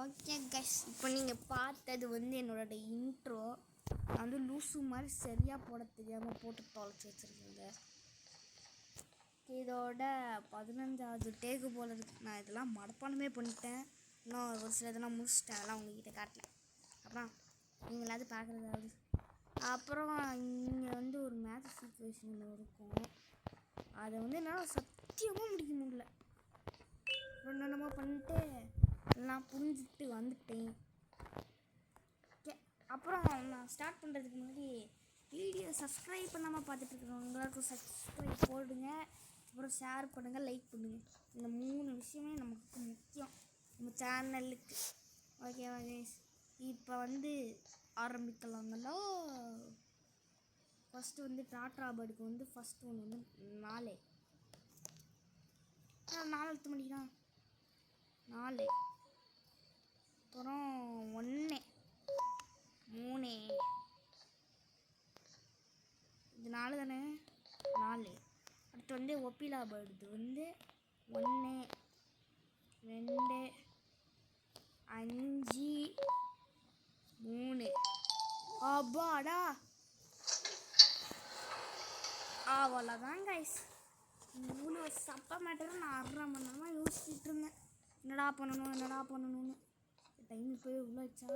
Okay guys, இப்போ நீங்கள் பார்த்தது வந்து என்னோட இன்ட்ரோ. நான் வந்து லூசு மாதிரி சரியாக போட தெரியாமல் போட்டு தொலைச்சி வச்சுருக்கேங்க. இதோட 15வது டேக்கு போல் இருக்குது. நான் இதெல்லாம் மடப்பானமே பண்ணிட்டேன். இன்னும் ஒரு சில இதெல்லாம் முடிச்சிட்டேன். அதெல்லாம் உங்ககிட்ட காட்டல. அப்புறம் நீங்களாவது பார்க்குறதாவது. அப்புறம் இங்கே வந்து ஒரு மேட்ச் சீக்வேஷன் இருக்கும். அதை வந்து என்னால் சத்தியமாக முடிக்க முடியல. என்னென்னமோ பண்ணிட்டு நான் புரிஞ்சுட்டு வந்துட்டேன். ஓகே, அப்புறம் நான் ஸ்டார்ட் பண்ணுறதுக்கு முன்னாடி வீடியோ சப்ஸ்கிரைப் பண்ணாமல் பார்த்துட்ருக்குறவங்களுக்கு சப்ஸ்கிரைப் போடுங்க. அப்புறம் ஷேர் பண்ணுங்கள், லைக் பண்ணுங்கள். இந்த 3 விஷயமே நமக்கு முக்கியம் நம்ம சேனலுக்கு. ஓகேவா கைஸ், இப்போ வந்து ஆரம்பிக்கலாங்களோ. ஃபஸ்ட்டு வந்து டாட்டா பேர்டுக்கு வந்து ஃபஸ்ட்டு ஒன்று வந்து 4 எழுத்து மணிக்கு 4, அப்புறம் 1, 3, இது 4 தானே, 4. அடுத்து வந்து ஒப்பிலா பேர்டு வந்து 1, 2, 5, 3. அப்பாடா, அவ்வளோதான் கைஸ். இவ்வளோ சப்ப மேட்டரை நான் 1/2 மணி நேரமாக யோசிச்சுட்டு இருந்தேன். என்னடா பண்ணணும்னு. டைம் போய் உள்ள வச்சா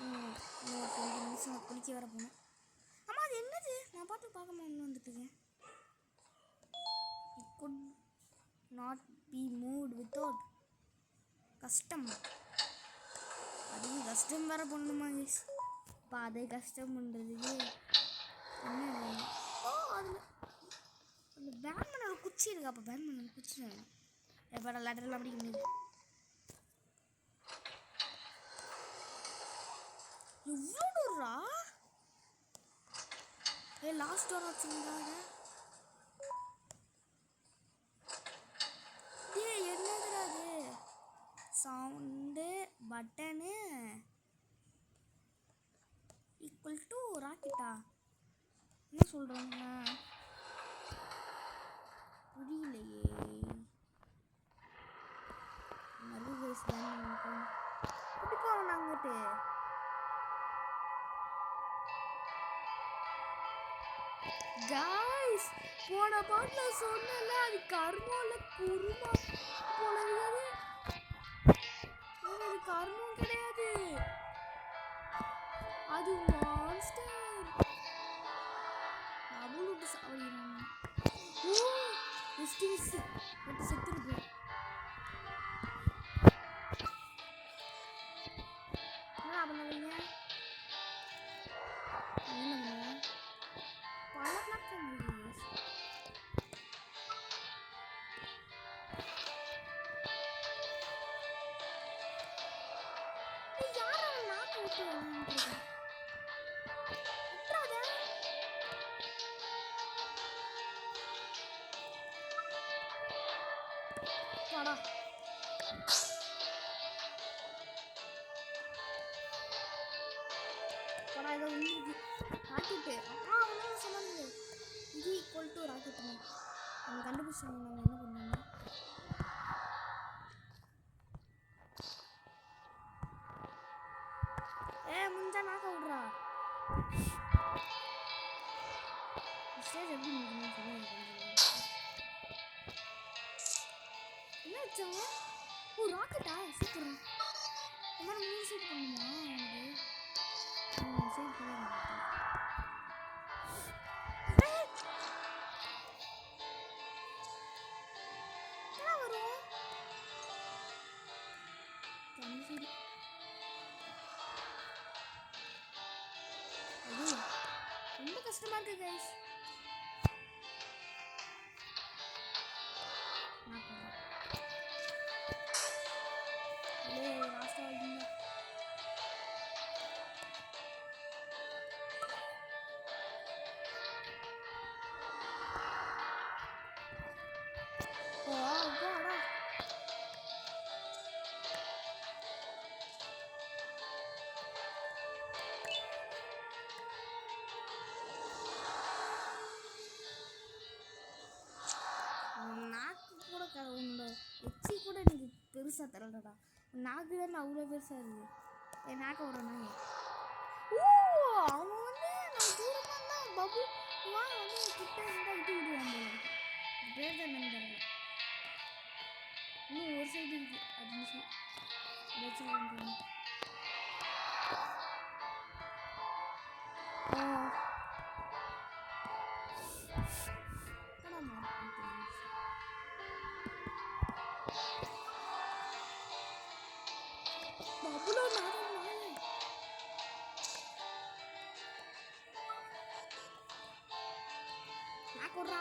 20 நிமிஷம் குளிக்க வர போனேன். ஆமாம், அது என்னது? நான் பார்க்காம ஒன்று வந்துட்டுருக்கேன். It could not be moved without custom. அதுவும் கஸ்டம் வேறு பண்ணணுமா கைஸ்? இப்போ அதை கஸ்டம் பண்ணுறதுக்கு என்ன வேணும்? அதில் அந்த பேட்மேனோட குச்சி இருக்கு. அப்போ பேட்மேனோட குச்சி வேணும். எப்போ லெட்டர்லாம் படிக்க முடியுது. எவ்வளோ டோரா? லாஸ்ட் டோர் வச்சுருந்தாங்க. என்னதுடா அது? சவுண்டு பட்டனு ஈக்குவல் டு ராக்கெட்டா? என்ன சொல்கிறாங்க புரியலையே. மறுபடியும் எப்படி போகணும் அங்கிட்டு? கைஸ், போன பாட்டில் சொன்னல அது கர்மம்ல குருமா போல இருக்காது. அது கர்மம் கிடையாது, அது மான்ஸ்டர். அவ்வளோ சாவடிக்கிறாங்க. செத்துருக்கு. என்ன பண்ணுவீங்க? பல பிளாட்ஃபார்ம் இருக்கு. யாரும் நாக்கு விட்டு விளையாண்டுருக்கேன். வாடா. வாடா, ஏதோ வந்துருக்கு. ராக்கெட்டு. ஒன்றும் சொல்ல முடியாது. இது ஈக்குவல் டு ராக்கெட்டு. நம்ம கண்டுபிடிச்சாங்க. நம்ம என்ன பண்ணாங்க? முடிஞ்சா நாக்க விட்றா. ஸ்டேஜ் எப்படி முடிக்கணும்னு சொல்லுங்க. என்ன வச்சாங்க? ராக்கெட்டா? சூப்பர். இந்த மாதிரி 3 சீட் பண்ணுமா? சீட் பண்ண வரும். ரொம்ப கஷ்டமா இருக்கு கைஸ். நாக்கு கூட உன்னோட எச்சி கூட எனக்கு பெருசாக தரலடா. நாக்கு தான் அவ்வளோ பெருசாக இருக்குது. என் நாக்க ஒரு நாய். அவன் வந்து நான் தூரமாக இருந்தால் பபு வா வந்து கிட்ட இருந்தால் விட்டு விடுவான் போல இருக்கு. பேர் தான் என்னன்னு தெரியல. இன்னும் ஒரு சைடு இருக்குது. அது நிமிஷம் ஏதாச்சும் பபுலோ நாக்குறா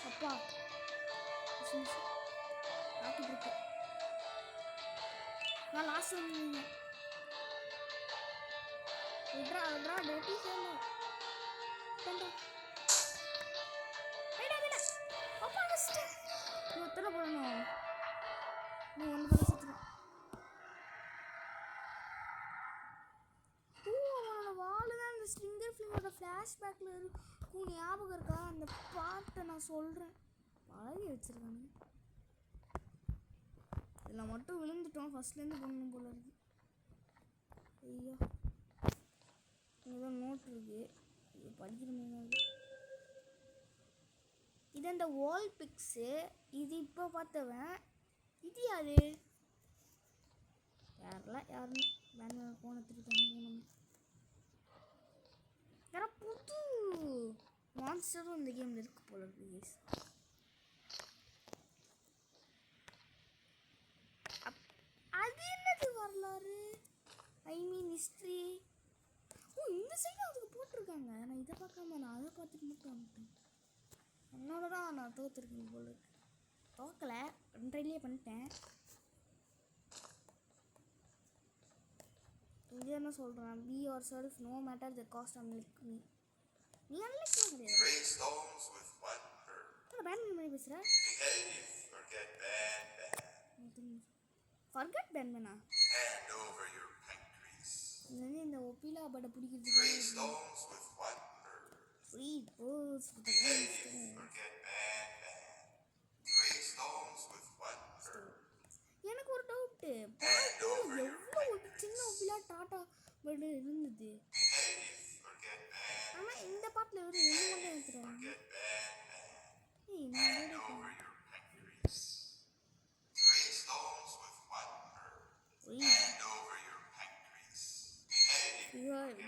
அப்பா நாக்கு நான் லாஸ்ட் வந்து விட்றா விட்றா டேட்டி சேரணும் அப்பா அடிச்சிட்டேன். நீ எத்தனை போடணும்? நீ ஒன்று போட சுற்றுறான். அவனோட வாழை தான் அந்த ஸ்ட்ரிங்கர் ஃபிலிமோட ஃப்ளாஷ்பேக்கில் இருக்கும். ஞாபகம் இருக்கா? அந்த பாட்டை நான் சொல்கிறேன். பழகி வச்சுருக்காங்க. இதில் மட்டும் விழுந்துட்டோம். ஃபஸ்ட்லேருந்து பண்ணணும் போல இருக்கு. ஐயோ இங்கேதான் நோட் இருக்கு. இது படிக்கிற மாதிரி. இது அந்த வால் பிக்ஸு. இது இப்போ பார்த்தவன். இது யாரு? யாருன்னு பேங்க்ல ஃபோனை திருட்டாங்க போனோம். யாரா புது மான்ஸ்டரும் இந்த கேமில் இருக்கு போல இருக்கு கேஸ். அது என்னது வரலாறு? ஐ மீன் ஹிஸ்ட்ரி. இந்த சைடு அதுக்கு போட்டிருக்காங்க. நான் இதை பார்க்காம நான் அதை பார்த்துட்டு மட்டும் வந்துட்டேன். என்னோட தான் நான் தோற்றுருக்கேன் போல இருக்கு. தோக்கலை, 2 பண்ணிட்டேன். இது என்ன சொல்கிறேன்? Be yourself no matter the caste unlike me. நீ அன்லைக்லாம் கிடையாது. பேன் பண்ணி பேசுகிற. ஃபர்கெட் பேன் பண்ணா இந்த ஒப்பிலா பட்டை பிடிக்கிறதுக்கு எனக்கு ஒரு டவுட்டு. எவ்வளோ சின்ன ஒப்பிலா டாட்டா பட்டு இருந்தது. ஆனால் இந்த பாட்டில் வெறும் ஒன்று மட்டும் எடுத்துருவாங்க.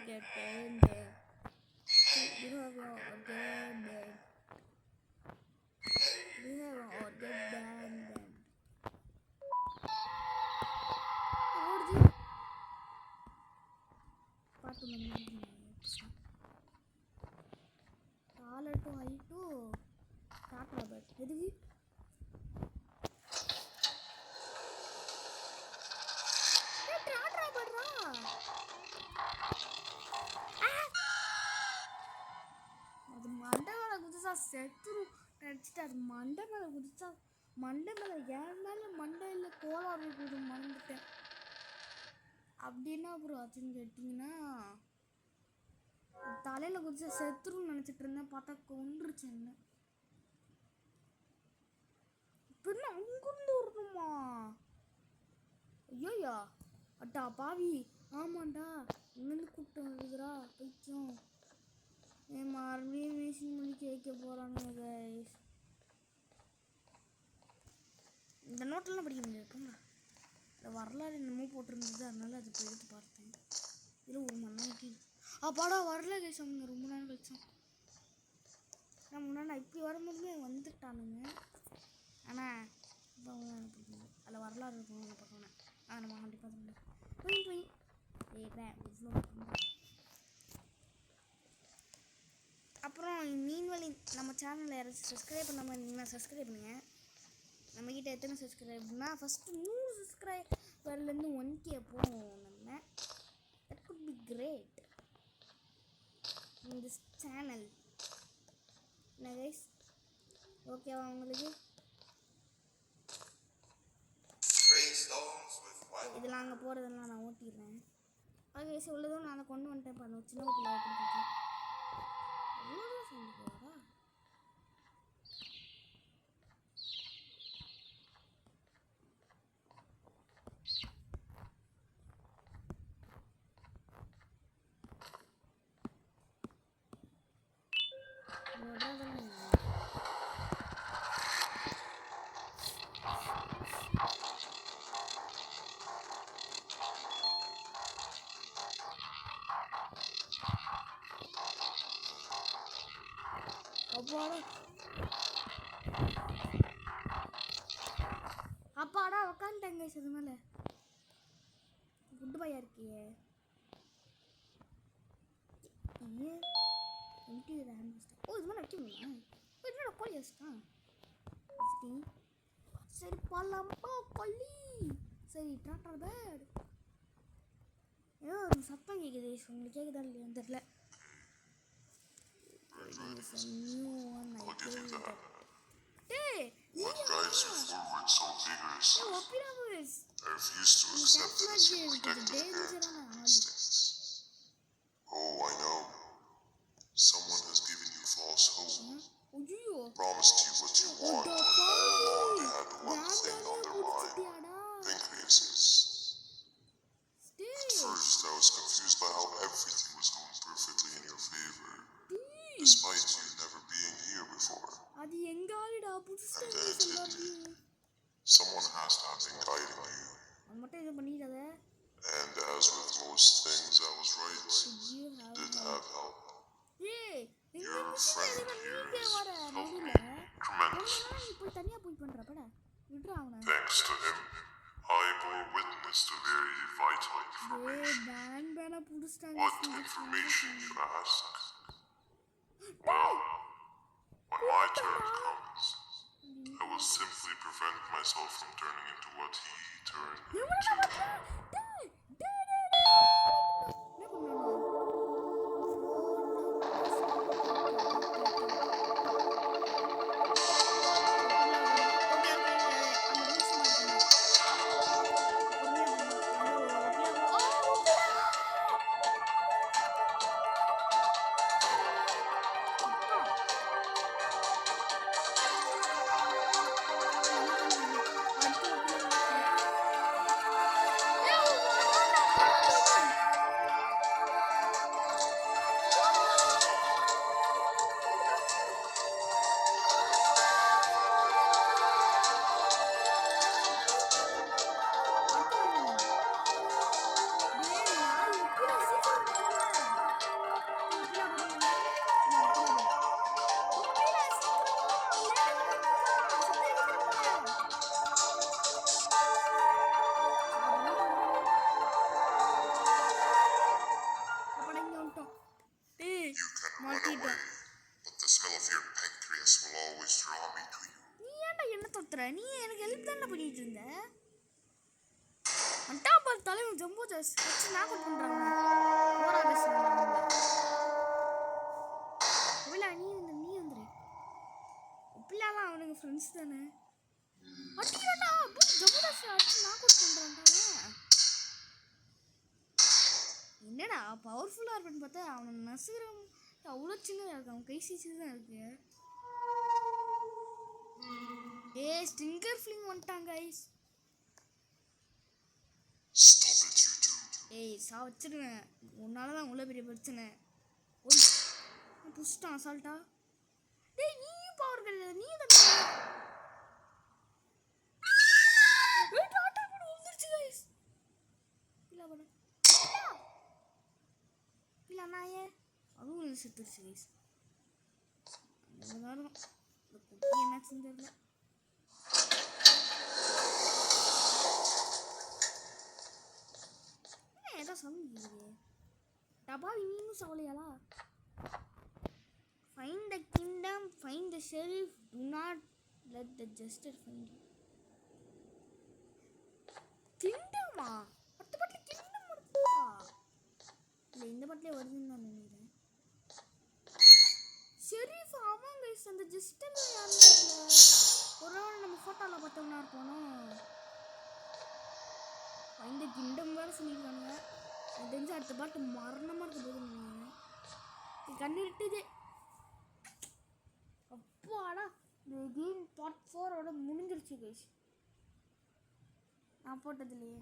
Get banned. You have all get banned. You have all get banned. பாட்டு நம்ம dollar to high to tata but எதுக்கு டாட்டா பட்றா? அது மண்டை மேலே குதிச்சா செத்துரு நினச்சிட்டு அது மண்டை மேலே குதிச்சா மண்டை மேலே ஏன் மேலே மண்டையில் கோளாறு இருக்குது மறந்துட்டேன். அப்படின்னா அப்புறம் ஆச்சுன்னு கேட்டிங்கன்னா தலையில் குதிச்சா செத்துருன்னு நினச்சிட்டு இருந்தேன். பார்த்தா கொன்றுச்சு என்ன. இப்போ என்ன அங்கிருந்து வரணுமா? ஐயோயா அட்டா பாவி. ஆமாண்டா இங்கேருந்து கூப்பிட்டு வருதுரா பைத்தியம். மறுபடியும் மிஷின் முடிக்க வைக்க போகிறானுங்க கைஸ். இந்த நோட்டெல்லாம் படிக்க முடியாதுங்களா? இந்த வரலாறு என்னமோ போட்டிருந்தது, அதனால அது போய் எடுத்து பார்த்தேன். இதில் 1 மணி நேரம் அப்பாடா வரல கைஸ். அவங்க ரொம்ப நேரம் கழிச்சோம். நான் முன்னாடி இப்படி வரும்போதுமே வந்துட்டானுங்க. ஆனால் இப்போ அவங்க பிடிக்கணும். அதில் வரலாறு இருக்கும் பார்க்கணும். நம்ம கண்டிப்பாக இவ்வளோ. அப்புறம் மீன்வழி நம்ம சேனலில் யாராச்சும் சப்ஸ்கிரைப் பண்ணாமல் இருந்தீங்கன்னா சப்ஸ்கிரைப் பண்ணுங்கள். நம்மக்கிட்ட எத்தனை சப்ஸ்கிரைப்னா ஃபஸ்ட்டு 100 சப்ஸ்கிரைபர்லேருந்து 1K போவோம் நம்ம. That could be great in this channel. என்ன கைஸ், ஓகேவா உங்களுக்கு? இதெல்லாம் அங்கே போகிறதெல்லாம் நான் ஓட்டிடுறேன். ஓகே கைஸ், இவ்வளோதும் நான் கொண்டு வந்துட்டேன். பண்ண சின்ன பிள்ளை பிடிச்சிச்சு. எவ்வளோதான் சொல்லி போகிறா அப்பாடா உக்காந்துட்டேங்க இது மேலே குட் பாயா இருக்கியே எம்டி ரேம் ஓ இது மேலே வைக்கணுமா என்னோட கோழி வச்சுட்டான் சரி போலாம்பா கொல்லி சரி டாட்டா பேட் ஏதோ ஒரு சத்தம் கேட்குது உங்களுக்கு கேட்குதா இல்லையான்னு தெரியல new one I What drives you forward so vigorously? ஒப்பிடாமஸ் I refuse to accept that as your protective parent of instincts. Oh, I know. Someone has given you false hope. Promised you what you want when all along they had one thing on their mind. Pancreases. At first, I was confused by how everything was going perfectly in your favor, despite you never being here before. And then it hit me. Someone has to have been guiding you. And as with most things, I was right. Did have help. Your friend here has helped me tremendously. Thanks to him, I bore witness to very vital information. What information, you ask? Well, when my turn comes, I will simply prevent myself from turning into what he turned into. நீ எனக்கு help தானே பண்ணிட்டு இருந்த அண்டாபால் தலைவன் jumbo ஜாஸ் வச்சு knock out பண்றாங்க ஓரா பேசுறாங்க ஒபிலா நீ வந்துரு ஒபிலாலாம் அவனுங்க ஃப்ரெண்ட்ஸ் தானே அடிக்கடா ஜம்போ ஜாஸ் வச்சு நாக் அவுட் பண்றாங்க என்னடா பவர்ஃபுல்லா இருப்பேன்னு பார்த்தா அவன் நசுரம் அவ்வளோ சின்னதாக இருக்கு அவன் கை சீச்சு தான் இருக்கு ஸ்டிங்கர் ஃபிலிங் வந்துட்டாங்க கைஸ் வச்சிருவேன் உன்னால தான் உள்ள பெரிய பிரச்சனை ஒரு புஷ்டான் அசால்ட்டா நீயும் பவர் கிடையாது நீ வந்துருச்சு கைஸ் இல்லை நாயே அதுவும் செத்துருச்சு கைஸ் நேரம் இந்த குட்டி என்னாச்சுன்னு தெரியல ஏதோ சவுண்ட் டபா இன்னும் சவலையாளா find the kingdom find the sheriff do not let the jester find you கிங்டமா அடுத்த பாட்டில் கிங்டம் இருக்கா இல்லை இந்த பாட்டிலே வருதுன்னு நான் நினைக்கிறேன் ஷெரீஃப் அவன் கைஸ் அந்த ஜஸ்டர் யாருன்னு ஒரு நாள் நம்ம ஃபோட்டோவில் பார்த்தோம்னா இருப்போம் இந்த கிண்டம் வேறு சொல்லியிருக்காங்க எனக்கு தெரிஞ்சு அடுத்த பாட்டு மரணமாக இருக்க போதுன்னு நினைக்கிறேன் கண்ணிட்டுது அப்பாடா இந்த கேம் பார்ட் 4 முடிஞ்சிருச்சு கைஸ் நான் போட்டதுலையே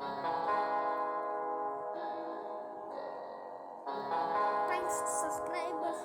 தேங்க்ஸ் சப்ஸ்கிரைபர்ஸ்